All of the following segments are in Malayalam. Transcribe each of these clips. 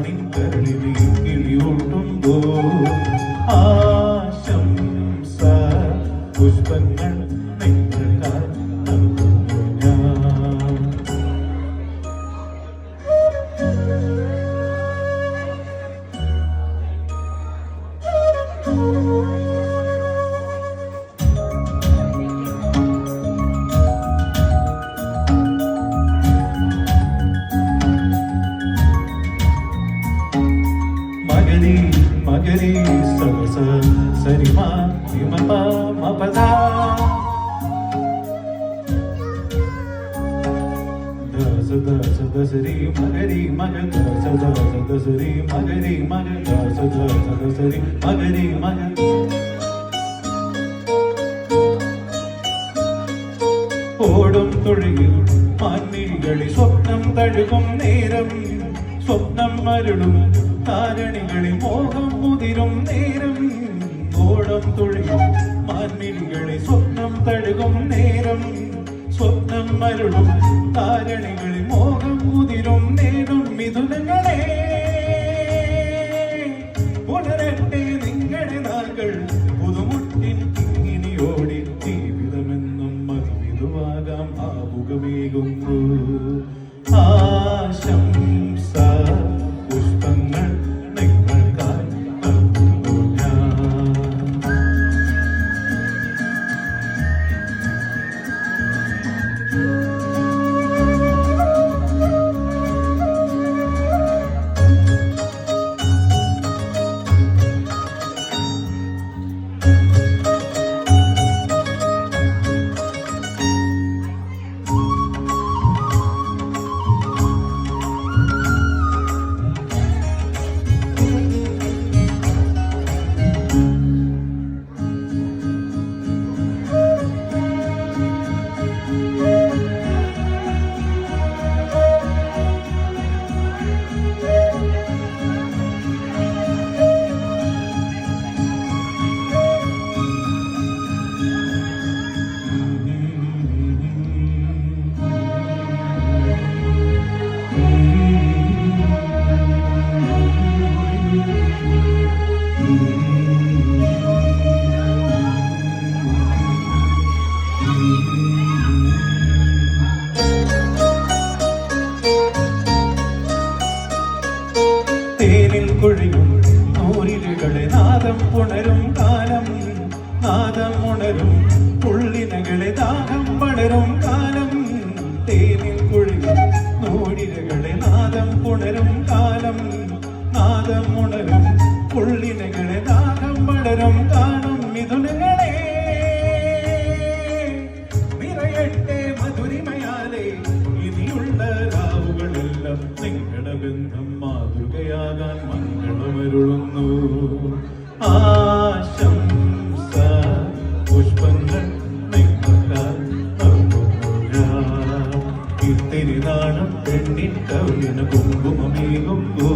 ആണിൻ കരളിൽ കിളിയൂട്ടുമ്പോ ആശംസ പുഷ്പങ്ങൾ നിങ്ങൾക്കായി നൽകുന്നു ഞാൻ. മകരി മകരി സരസ സരിമ വിമപ മപദ ദസ ദസ ദസരി മകരി മഗ ദസ ദസ ദസരി മകരി മഗ ദസ ദസ ദസരി മകരി മഗ. ഓടും തൊഴിയിൽ മാൻമിഴികളിൽ സ്വപ്നം തഴുകും നേരം സ്വപ്നം മരുളും താരണികളിൽ മോഹം മുതിരും നേരം. ഓടം തൊഴിയും മാൻമിഴികളിൽ സ്വപ്നം തഴുകും നേരം സ്വപ്നം മരുളും താരണികളിൽ മോഹം മുതിരും നേരം. മിഥുനങ്ങളെ ഉണരട്ടെ നിങ്ങളുടെ നാളുകൾ പുതുമുട്ടിൻ ഇങ്ങിനിയോടെ ജീവിതമെന്നും മധുവിധുവാകാം ആവുകമേകുന്നു. ആശംസ പുഷ്പങ്ങൾ നിങ്ങൾക്കായി നൽകുന്നു ഞാൻ. തേനിൽ കൊഴിയും നൂരിലുകളെ നാദം പുണരും കാലം നാദം ഉണരും പുള്ളിനകളെ ദാഹം വളരും കാലം. തേനിൽ കൊഴിയും നൂരിലുകളെ നാദം പുണരും കാലം നാദം ഉണരും പുള്ളിനകളെ ദാഹം വളരും കാലം. മിഥുനങ്ങളെ നിറയട്ടെ മധുരിമയാലെ ഇനിയുള്ള രാവുകളെല്ലാം നിങ്ങളുടെ ബന്ധം മാതൃകയാകാൻ മംഗളമരുളുന്നു. ആശംസ പുഷ്പങ്ങൾ നിങ്ങൾക്കായി നൽകുന്നു ഞാൻ. ഇത്തിരി നാണം പെണ്ണിട്ടവിന് കുങ്കുമമേകുമ്പോ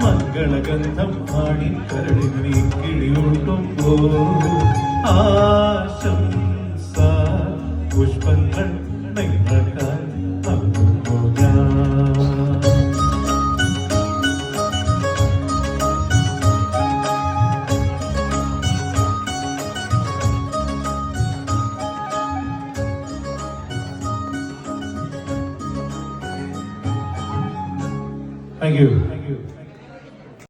മംഗളഗന്ധം ആണിൻ കരളിൽ നീ കിളിയൂട്ടുമ്പോ ആശംസ പുഷ്പങ്ങൾ